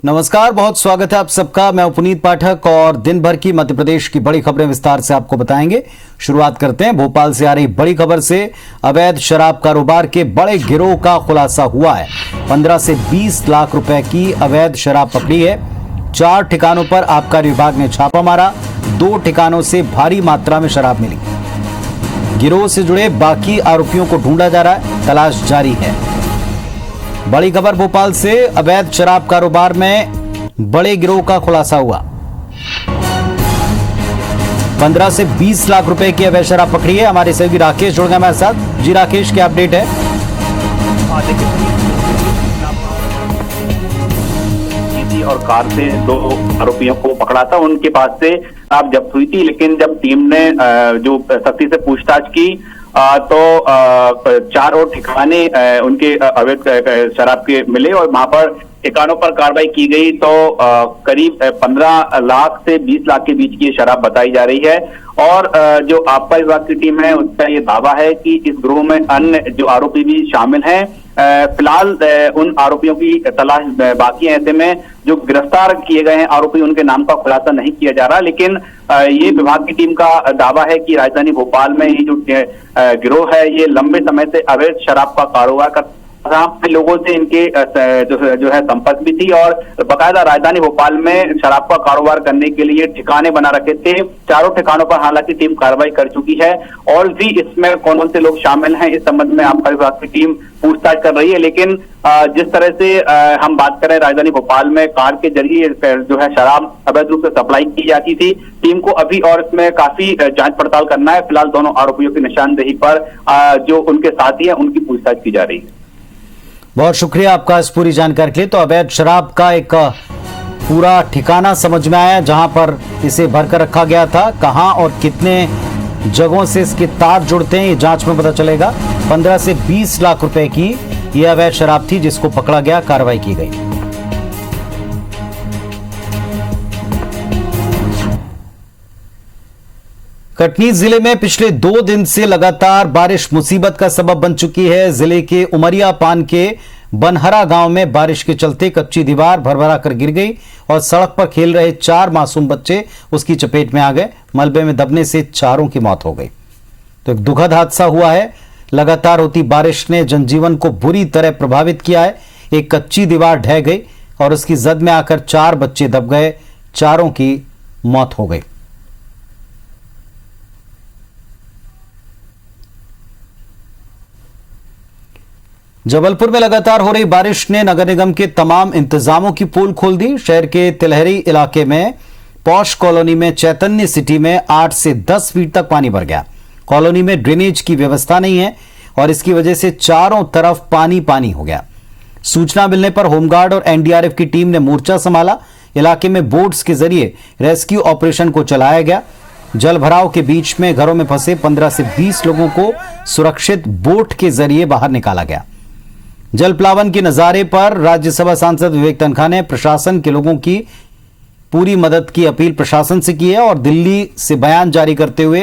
नमस्कार, बहुत स्वागत है आप सबका। मैं पुनीत पाठक और दिन भर की मध्य प्रदेश की बड़ी खबरें विस्तार से आपको बताएंगे। शुरुआत करते हैं भोपाल से आ रही बड़ी खबर से। अवैध शराब कारोबार के बड़े गिरोह का खुलासा हुआ है। 15 से 20 लाख रुपए की अवैध शराब पकड़ी है। 4 ठिकानों पर आबकारी विभाग ने छापा मारा। 2 ठिकानों से भारी मात्रा में शराब मिली। गिरोह से जुड़े बाकी आरोपियों को ढूंढा जा रहा है, तलाश जारी है। बड़ी खबर भोपाल से। अवैध शराब कारोबार में बड़े गिरोह का खुलासा हुआ। 15 से 20 लाख रुपए की अवैध शराब पकड़ी है। हमारे सहयोगी राकेश जुड़ गए हमारे साथ। जी राकेश, क्या अपडेट है? और कार से 2 आरोपियों को पकड़ा था। उनके पास से शराब जब्त हुई थी, लेकिन जब टीम ने जो सख्ती से पूछताछ की तो 4 और ठिकाने उनके अवैध शराब के मिले और वहां पर ठिकानों पर कार्रवाई की गई तो करीब 15 लाख से 20 लाख के बीच की ये शराब बताई जा रही है। और जो आबकारी विभाग की टीम है उसका ये दावा है कि इस गिरोह में अन्य जो आरोपी भी शामिल हैं। फिलहाल उन आरोपियों की तलाश बाकी है। ऐसे में जो गिरफ्तार किए गए हैं आरोपी, उनके नाम का खुलासा नहीं किया जा रहा, लेकिन ये विभाग की टीम का दावा है कि राजधानी भोपाल में ये जो गिरोह है ये लंबे समय से अवैध शराब का कारोबार कर लोगों से इनके जो है संपर्क भी थी और बकायदा राजधानी भोपाल में शराब का कारोबार करने के लिए ठिकाने बना रखे थे। 4 ठिकानों पर हालांकि टीम कार्रवाई कर चुकी है और भी इसमें कौन कौन से लोग शामिल हैं इस संबंध में आबकारी विभाग की टीम पूछताछ कर रही है। लेकिन जिस तरह से हम बात करें, राजधानी भोपाल में कार के जरिए जो है शराब अवैध रूप से सप्लाई की जाती थी। टीम को अभी और इसमें काफी जांच पड़ताल करना है। फिलहाल दोनों आरोपियों की निशानदेही पर जो उनके साथी हैं उनकी पूछताछ की जा रही है। बहुत शुक्रिया आपका इस पूरी जानकारी के लिए। तो अवैध शराब का एक पूरा ठिकाना समझ में आया जहां पर इसे भरकर रखा गया था। कहां और कितने जगहों से इसके तार जुड़ते हैं ये जांच में पता चलेगा। 15 से 20 लाख रुपए की यह अवैध शराब थी जिसको पकड़ा गया, कार्रवाई की गई। कटनी जिले में पिछले 2 दिन से लगातार बारिश मुसीबत का सबब बन चुकी है। जिले के उमरिया पान के बनहरा गांव में बारिश के चलते कच्ची दीवार भरभरा कर गिर गई और सड़क पर खेल रहे 4 मासूम बच्चे उसकी चपेट में आ गए। मलबे में दबने से 4 की मौत हो गई। तो एक दुखद हादसा हुआ है। लगातार होती बारिश ने जनजीवन को बुरी तरह प्रभावित किया है। एक कच्ची दीवार ढह गई और उसकी जद में आकर 4 बच्चे दब गए। 4 की मौत हो गई। जबलपुर में लगातार हो रही बारिश ने नगर निगम के तमाम इंतजामों की पोल खोल दी। शहर के तिलहरी इलाके में पॉश कॉलोनी में चैतन्य सिटी में 8 से 10 फीट तक पानी भर गया। कॉलोनी में ड्रेनेज की व्यवस्था नहीं है और इसकी वजह से चारों तरफ पानी पानी हो गया। सूचना मिलने पर होमगार्ड और एनडीआरएफ की टीम ने मोर्चा संभाला। इलाके में बोट्स के जरिए रेस्क्यू ऑपरेशन को चलाया गया। जल भराव के बीच में घरों में फंसे 15 से 20 लोगों को सुरक्षित बोट के जरिए बाहर निकाला गया। जल प्लावन के नजारे पर राज्यसभा सांसद विवेक तनखा ने प्रशासन के लोगों की पूरी मदद की अपील प्रशासन से की है और दिल्ली से बयान जारी करते हुए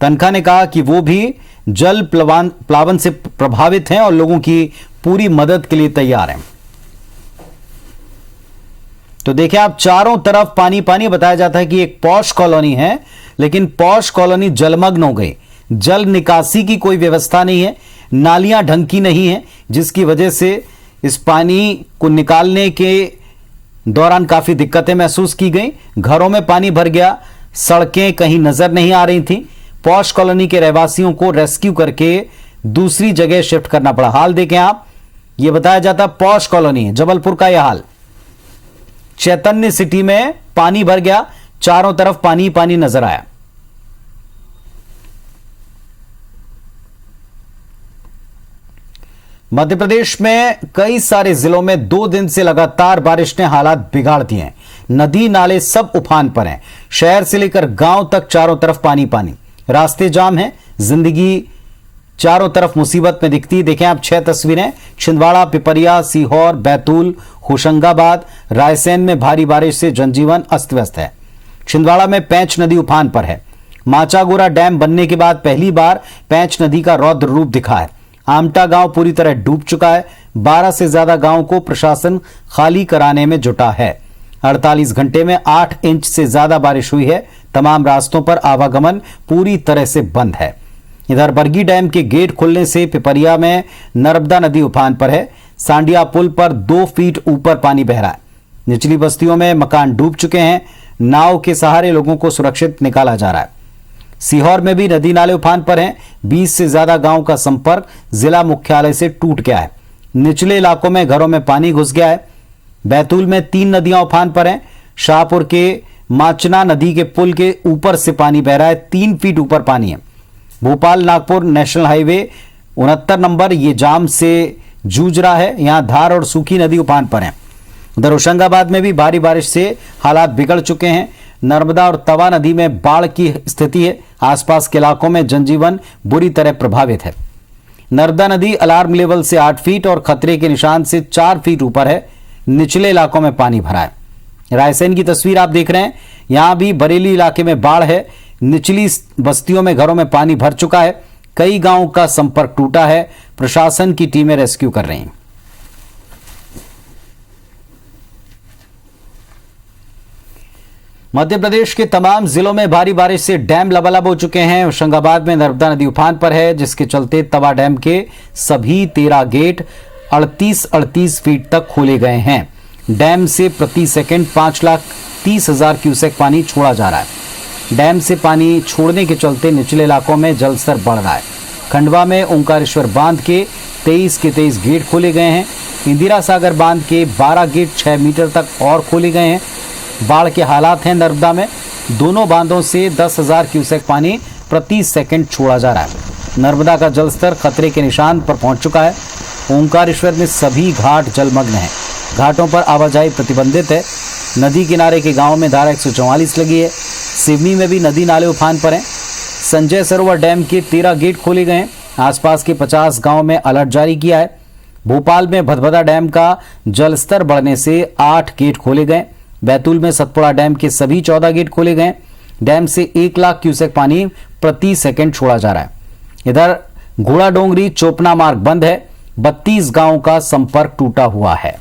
तनखा ने कहा कि वो भी जल प्लावन से प्रभावित हैं और लोगों की पूरी मदद के लिए तैयार हैं। तो देखिए आप, चारों तरफ पानी पानी। बताया जाता है कि एक पॉश कॉलोनी है, लेकिन पॉश कॉलोनी जलमग्न हो गई। जल निकासी की कोई व्यवस्था नहीं है, नालियां ढंग की नहीं है, जिसकी वजह से इस पानी को निकालने के दौरान काफी दिक्कतें महसूस की गई। घरों में पानी भर गया, सड़कें कहीं नजर नहीं आ रही थी। पॉश कॉलोनी के रहवासियों को रेस्क्यू करके दूसरी जगह शिफ्ट करना पड़ा। हाल देखें आप, यह बताया जाता पॉश कॉलोनी है जबलपुर का यह हाल। चैतन्य सिटी में पानी भर गया, चारों तरफ पानी पानी नजर आया। मध्य प्रदेश में कई सारे जिलों में 2 दिन से लगातार बारिश ने हालात बिगाड़ दिए हैं। नदी नाले सब उफान पर हैं। शहर से लेकर गांव तक चारों तरफ पानी पानी, रास्ते जाम हैं। जिंदगी चारों तरफ मुसीबत में दिखती। देखें आप 6 तस्वीरें। छिंदवाड़ा, पिपरिया, सीहोर, बैतूल, होशंगाबाद, रायसेन में भारी बारिश से जनजीवन अस्त व्यस्त है। छिंदवाड़ा में पैंच नदी उफान पर है। माचागोरा डैम बनने के बाद पहली बार पैंच नदी का रौद्र रूप दिखा है। आमटा गांव पूरी तरह डूब चुका है। 12 से ज्यादा गांवों को प्रशासन खाली कराने में जुटा है। 48 घंटे में 8 इंच से ज्यादा बारिश हुई है। तमाम रास्तों पर आवागमन पूरी तरह से बंद है। इधर बरगी डैम के गेट खुलने से पिपरिया में नर्मदा नदी उफान पर है। सांडिया पुल पर 2 फीट ऊपर पानी बह रहा है। निचली बस्तियों में मकान डूब चुके हैं। नाव के सहारे लोगों को सुरक्षित निकाला जा रहा है। सीहोर में भी नदी नाले उफान पर हैं। 20 से ज्यादा गांव का संपर्क जिला मुख्यालय से टूट गया है। निचले इलाकों में घरों में पानी घुस गया है। बैतूल में 3 नदियां उफान पर हैं। शाहपुर के माचना नदी के पुल के ऊपर से पानी बह रहा है। 3 फीट ऊपर पानी है। Bhopal Nagpur national highway 69 number ये जाम से जूझ रहा है। यहां धार और सूखी नदी उफान पर है। उधर होशंगाबाद में भी भारी बारिश से हालात बिगड़ चुके हैं। नर्मदा और तवा नदी में बाढ़ की स्थिति है। आसपास के इलाकों में जनजीवन बुरी तरह प्रभावित है। नर्मदा नदी अलार्म लेवल से 8 फीट और खतरे के निशान से 4 फीट ऊपर है। निचले इलाकों में पानी भरा है। रायसेन की तस्वीर आप देख रहे हैं। यहां भी बरेली इलाके में बाढ़ है। निचली बस्तियों में घरों में पानी भर चुका है। कई गांवों का संपर्क टूटा है। प्रशासन की टीमें रेस्क्यू कर रही हैं। मध्य प्रदेश के तमाम जिलों में भारी बारिश से डैम लबालब हो चुके हैं। होशंगाबाद में नर्मदा नदी उफान पर है, जिसके चलते तवा डैम के सभी 13 गेट 38 फीट तक खोले गए हैं। डैम से प्रति सेकंड 5,30,000 क्यूसेक पानी छोड़ा जा रहा है। डैम से पानी छोड़ने के चलते निचले इलाकों में जलस्तर बढ़ रहा है। खंडवा में ओंकारेश्वर बांध के 23 गेट खोले गए हैं। इंदिरा सागर बांध के 12 गेट 6 मीटर तक और खोले गए हैं। बाढ़ के हालात हैं नर्मदा में। दोनों बांधों से 10,000 क्यूसेक पानी प्रति सेकंड छोड़ा जा रहा है। नर्मदा का जलस्तर खतरे के निशान पर पहुंच चुका है। ओंकारेश्वर में सभी घाट जलमग्न हैं। घाटों पर आवाजाही प्रतिबंधित है। नदी किनारे के गांवों में धारा 144 लगी है। सिवनी में भी नदी नाले उफान पर हैं। संजय सरोवर डैम के 13 गेट खोले गए हैं। आसपास के 50 गांव में अलर्ट जारी किया है। भोपाल में भदभदा डैम का जलस्तर बढ़ने से 8 गेट खोले गए। बैतूल में सतपुड़ा डैम के सभी 14 गेट खोले गए। डैम से 1 लाख क्यूसेक पानी प्रति सेकंड छोड़ा जा रहा है। इधर घोड़ा डोंगरी चोपना मार्ग बंद है। 32 गांवों का संपर्क टूटा हुआ है।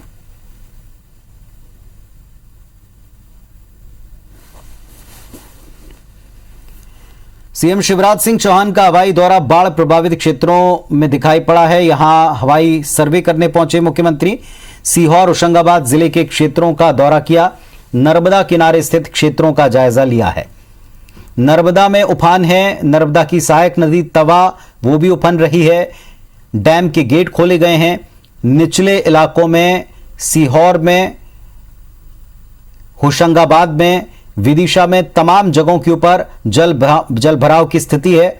सीएम शिवराज सिंह चौहान का हवाई दौरा बाढ़ प्रभावित क्षेत्रों में दिखाई पड़ा है। यहां हवाई सर्वे करने पहुंचे मुख्यमंत्री। सीहोर होशंगाबाद जिले के क्षेत्रों का दौरा किया। नर्मदा किनारे स्थित क्षेत्रों का जायजा लिया है। नर्मदा में उफान है। नर्मदा की सहायक नदी तवा वो भी उफन रही है। डैम के गेट खोले गए हैं। निचले इलाकों में सीहोर में, होशंगाबाद में, विदिशा में तमाम जगहों के ऊपर जल भराव की स्थिति है।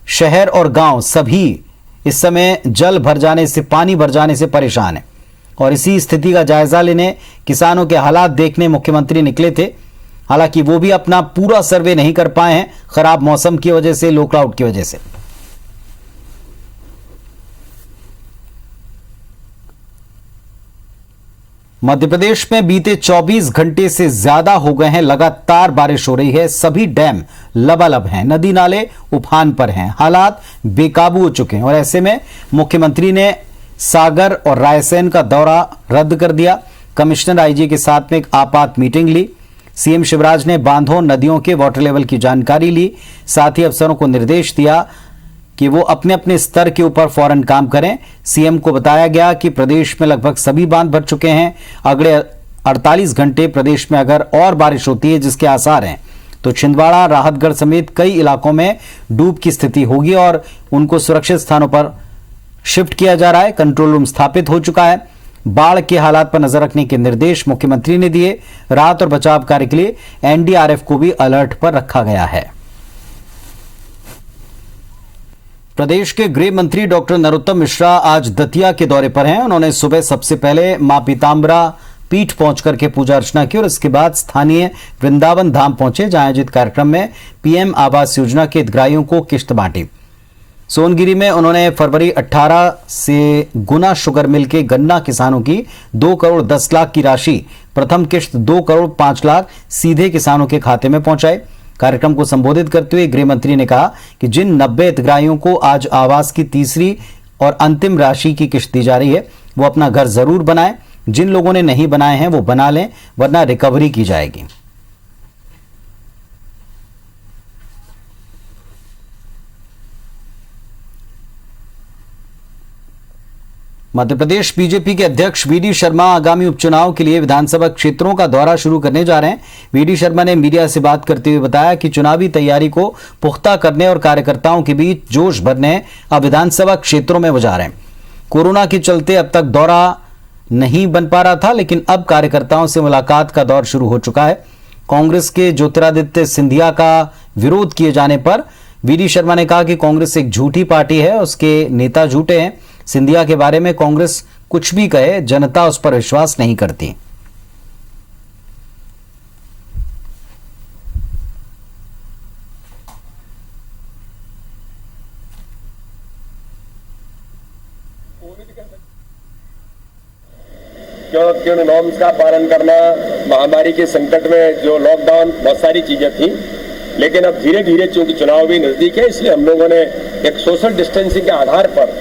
शहर और गांव सभी इस समय जल भर जाने से, पानी भर जाने से परेशान है। और इसी स्थिति का जायजा लेने, किसानों के हालात देखने मुख्यमंत्री निकले थे। हालांकि वो भी अपना पूरा सर्वे नहीं कर पाए हैं, खराब मौसम की वजह से, लो क्लाउड की वजह से। मध्य प्रदेश में बीते 24 घंटे से ज्यादा हो गए हैं लगातार बारिश हो रही है। सभी डैम लबालब हैं। नदी नाले उफान पर हैं। हालात बेकाबू हो चुके हैं। और ऐसे में मुख्यमंत्री ने सागर और रायसेन का दौरा रद्द कर दिया। कमिश्नर आईजी के साथ में एक आपात मीटिंग ली। सीएम शिवराज ने बांधों, नदियों के वाटर लेवल की जानकारी ली। साथ ही अफसरों को निर्देश दिया कि वो अपने अपने स्तर के ऊपर फौरन काम करें। सीएम को बताया गया कि प्रदेश में लगभग सभी बांध भर चुके हैं। अगले 48 घंटे प्रदेश में अगर और बारिश होती है, जिसके आसार हैं, तो छिंदवाड़ा, राहतगढ़ समेत कई इलाकों में डूब की स्थिति होगी और उनको सुरक्षित स्थानों पर शिफ्ट किया जा रहा है। कंट्रोल रूम स्थापित हो चुका है। बाढ़ के हालात पर नजर रखने के निर्देश मुख्यमंत्री ने दिए। राहत और बचाव कार्य के लिए एनडीआरएफ को भी अलर्ट पर रखा गया है। प्रदेश के गृह मंत्री डॉक्टर नरोत्तम मिश्रा आज दतिया के दौरे पर हैं। उन्होंने सुबह सबसे पहले मां पीताम्बरा पीठ पहुंच करके पूजा अर्चना की और इसके बाद स्थानीय वृंदावन धाम पहुंचे, जहां आयोजित कार्यक्रम में पीएम आवास योजना के हितग्राहियों को किश्त बांटी। सोनगिरी में उन्होंने फरवरी 18 से गुना शुगर मिल के गन्ना किसानों की 2 करोड़ 10 लाख की राशि, प्रथम किश्त 2 करोड़ 5 लाख सीधे किसानों के खाते में पहुंचाई। कार्यक्रम को संबोधित करते हुए गृह मंत्री ने कहा कि जिन 90 हितग्राहियों को आज आवास की तीसरी और अंतिम राशि की किश्त दी जा रही है, वो अपना घर जरूर बनाएं। जिन लोगों ने नहीं बनाए हैं वो बना लें, वरना रिकवरी की जाएगी। मध्य प्रदेश बीजेपी के अध्यक्ष वीडी शर्मा आगामी उपचुनाव के लिए विधानसभा क्षेत्रों का दौरा शुरू करने जा रहे हैं। वीडी शर्मा ने मीडिया से बात करते हुए बताया कि चुनावी तैयारी को पुख्ता करने और कार्यकर्ताओं के बीच जोश भरने अब विधानसभा क्षेत्रों में वो जा रहे हैं। कोरोना के चलते अब तक दौरा नहीं बन पा रहा था, लेकिन अब कार्यकर्ताओं से मुलाकात का दौर शुरू हो चुका है। कांग्रेस के ज्योतिरादित्य सिंधिया का विरोध किए जाने पर वीडी शर्मा ने कहा कि कांग्रेस एक झूठी पार्टी है, उसके नेता झूठे हैं। सिंधिया के बारे में कांग्रेस कुछ भी कहे, जनता उस पर विश्वास नहीं करती। क्यों नॉर्म्स का पालन करना, महामारी के संकट में जो लॉकडाउन, बहुत सारी चीजें थी, लेकिन अब धीरे धीरे चूंकि चुनाव भी नजदीक है, इसलिए हम लोगों ने एक सोशल डिस्टेंसिंग के आधार पर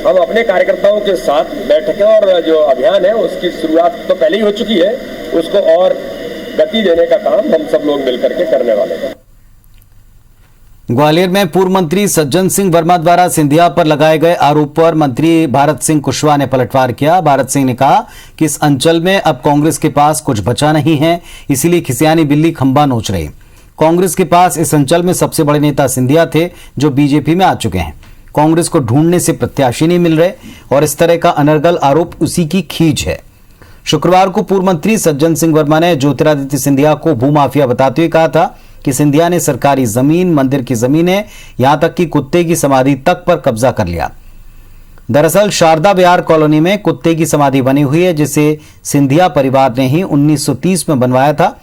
हम अपने कार्यकर्ताओं के साथ बैठकें और जो अभियान है उसकी शुरुआत तो पहले ही हो चुकी है, उसको और गति देने का काम हम सब लोग मिलकर के करने वाले हैं। ग्वालियर में पूर्व मंत्री सज्जन सिंह वर्मा द्वारा सिंधिया पर लगाए गए आरोप पर मंत्री भारत सिंह कुशवाहा ने पलटवार किया। भारत सिंह ने कहा कि इस अंचल में अब कांग्रेस के पास कुछ बचा नहीं है, इसीलिए खिसियानी बिल्ली खंबा नोच रही। कांग्रेस के पास इस अंचल में सबसे बड़े नेता सिंधिया थे, जो बीजेपी में आ चुके हैं। कांग्रेस को ढूंढने से प्रत्याशी नहीं मिल रहे और इस तरह का अनर्गल आरोप उसी की खींच है। शुक्रवार को पूर्व मंत्री सज्जन सिंह वर्मा ने ज्योतिरादित्य सिंधिया को भूमाफिया बताते हुए कहा था कि सिंधिया ने सरकारी जमीन, मंदिर की जमीनें, यहां तक कि कुत्ते की समाधि तक पर कब्जा कर लिया। दरअसल शारदा विहार कॉलोनी में कुत्ते की समाधि बनी हुई है, जिसे सिंधिया परिवार ने ही 1930 में बनवाया था।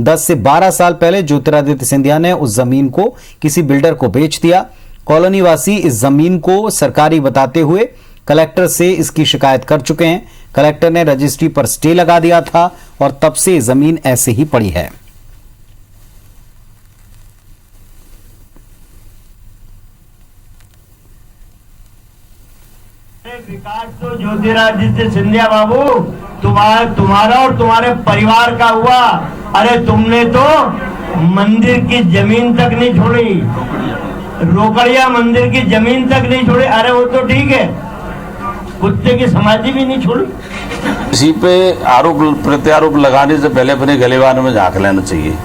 10 से 12 साल पहले ज्योतिरादित्य सिंधिया ने उस जमीन को किसी बिल्डर को बेच दिया। कॉलोनी वासी इस जमीन को सरकारी बताते हुए कलेक्टर से इसकी शिकायत कर चुके हैं। कलेक्टर ने रजिस्ट्री पर स्टे लगा दिया था और तब से जमीन ऐसे ही पड़ी है। विकास तो ज्योतिरादित्य सिंधिया बाबू तुम्हारा और तुम्हारे परिवार का हुआ। अरे तुमने तो मंदिर की जमीन तक नहीं छोड़ी, रोकड़िया मंदिर की जमीन तक नहीं छोड़ी। अरे वो तो ठीक है, कुत्ते की समाधि भी नहीं छोड़ी। इसी पे आरोप प्रत्यारोप लगाने से पहले अपने गलेबान में झांक लेना चाहिए।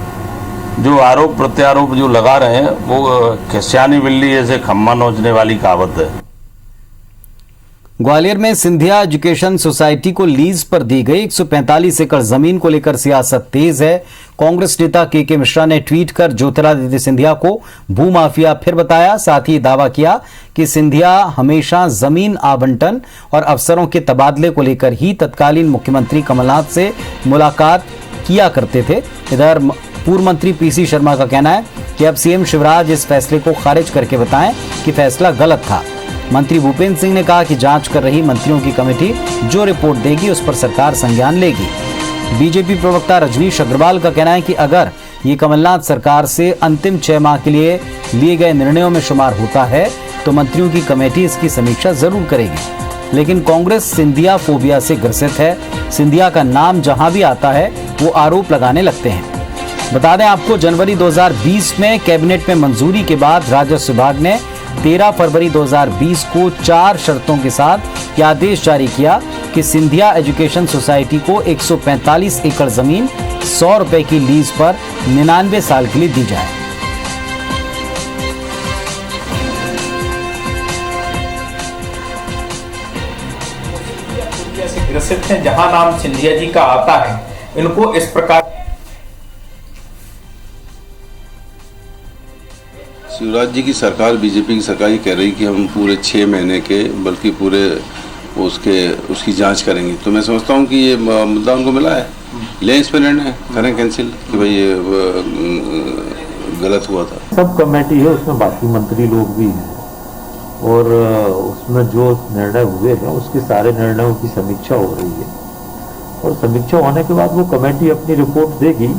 जो आरोप प्रत्यारोप जो लगा रहे हैं वो खिसियानी बिल्ली ऐसे खम्मा नोचने वाली कहावत है। ग्वालियर में सिंधिया एजुकेशन सोसाइटी को लीज पर दी गई 145 एकड़ जमीन को लेकर सियासत तेज है। कांग्रेस नेता के मिश्रा ने ट्वीट कर ज्योतिरादित्य सिंधिया को भूमाफिया फिर बताया। साथ ही दावा किया कि सिंधिया हमेशा जमीन आवंटन और अफसरों के तबादले को लेकर ही तत्कालीन मुख्यमंत्री कमलनाथ से मुलाकात किया करते थे। इधर पूर्व मंत्री पीसी शर्मा का कहना है कि अब सीएम शिवराज इस फैसले को खारिज करके बताएं कि फैसला गलत था। मंत्री भूपेंद्र सिंह ने कहा कि जांच कर रही मंत्रियों की कमेटी जो रिपोर्ट देगी उस पर सरकार संज्ञान लेगी। बीजेपी प्रवक्ता रजनीश अग्रवाल का कहना है कि अगर ये कमलनाथ सरकार से अंतिम 6 माह के लिए गए निर्णयों में शुमार होता है तो मंत्रियों की कमेटी इसकी समीक्षा जरूर करेगी। लेकिन कांग्रेस सिंधिया फोबिया से ग्रसित है। सिंधिया का नाम जहां भी आता है वो आरोप लगाने लगते हैं। बता दें आपको, जनवरी 2020 में कैबिनेट में मंजूरी के बाद राजस्व विभाग ने 13 फरवरी 2020 को 4 शर्तों के साथ यह आदेश जारी किया कि सिंधिया एजुकेशन सोसाइटी को 145 एकड़ जमीन 100 रुपए की लीज पर 99 साल के लिए दी जाए। ग्रसित हैं, जहां नाम सिंधिया जी का आता है, इनको इस प्रकार शिवराज जी की सरकार, बीजेपी की सरकार ये कह रही कि हम पूरे 6 महीने के बल्कि पूरे उसकी जांच करेंगे। तो मैं समझता हूँ कि ये मुद्दा उनको मिला है, लें इस पर निर्णय, करें कैंसिल कि भाई ये गलत हुआ था। सब कमेटी है, उसमें बाकी मंत्री लोग भी हैं और उसमें जो निर्णय हुए हैं उसके सारे निर्णयों की समीक्षा हो रही है और समीक्षा होने के बाद वो कमेटी अपनी रिपोर्ट देगी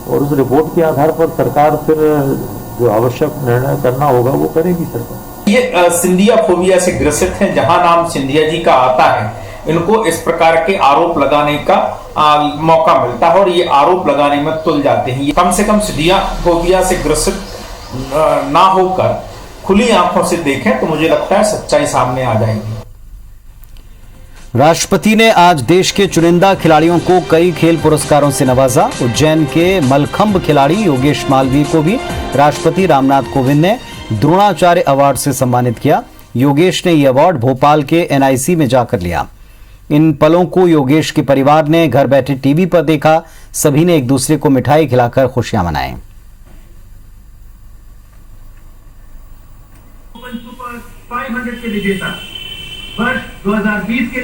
और उस रिपोर्ट के आधार पर सरकार फिर जो आवश्यक निर्णय करना होगा वो करेगी सरकार। ये सिंधिया फोबिया से ग्रसित हैं, जहां नाम सिंधिया जी का आता है, इनको इस प्रकार के आरोप लगाने का मौका मिलता है और ये आरोप लगाने में तुल जाते हैं। कम से कम फोबिया से ग्रसित ना होकर खुली आंखों से देखें तो मुझे लगता है सच्चाई सामने आ जाएगी। राष्ट्रपति ने आज देश के चुनिंदा खिलाड़ियों को कई खेल पुरस्कारों से नवाजा। उज्जैन के मलखंभ खिलाड़ी योगेश मालवीय को भी राष्ट्रपति रामनाथ कोविंद ने द्रोणाचार्य अवार्ड से सम्मानित किया। योगेश ने यह अवार्ड भोपाल के एनआईसी में जाकर लिया। इन पलों को योगेश के परिवार ने घर बैठे टीवी पर देखा। सभी ने एक दूसरे को मिठाई खिलाकर खुशियां मनाई। सुपर 500 के विजेता वर्ष 2020 के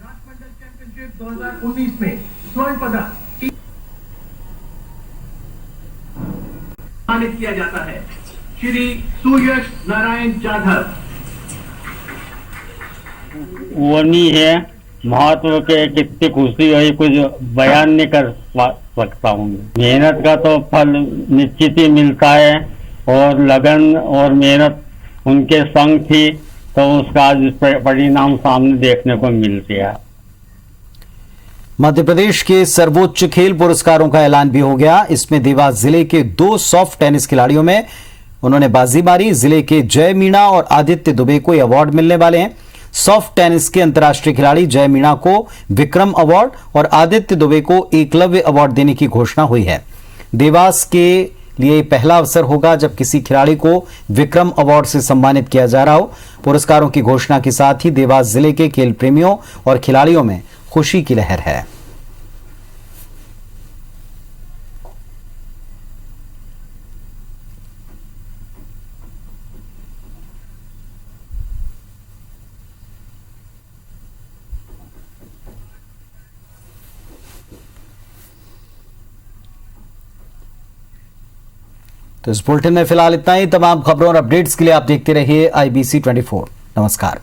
राष्ट्रमंडल चैंपियनशिप 2019 में स्वर्ण पदक सम्मानित किया जाता है श्री सुयश नारायण जाधव। वो नहीं है महत्व के कितनी खुशी हुई कुछ बयान नहीं कर सकता हूँ। मेहनत का तो फल निश्चित ही मिलता है और लगन और मेहनत उनके संग थी तो उसका आज परिणाम सामने देखने को मिल गया। मध्य प्रदेश के सर्वोच्च खेल पुरस्कारों का ऐलान भी हो गया। इसमें देवास जिले के 2 सॉफ्ट टेनिस खिलाड़ियों में उन्होंने बाजी मारी। जिले के जय मीणा और आदित्य दुबे को अवार्ड मिलने वाले हैं। सॉफ्ट टेनिस के अंतर्राष्ट्रीय खिलाड़ी जय मीणा को विक्रम अवार्ड और आदित्य दुबे को एकलव्य अवार्ड देने की घोषणा हुई है। देवास के लिए पहला अवसर होगा जब किसी खिलाड़ी को विक्रम अवार्ड से सम्मानित किया जा रहा हो। पुरस्कारों की घोषणा के साथ ही देवास जिले के खेल प्रेमियों और खिलाड़ियों में खुशी की लहर है। तो इस बुलेटिन में फिलहाल इतना ही। तमाम खबरों और अपडेट्स के लिए आप देखते रहिए IBC 24। नमस्कार।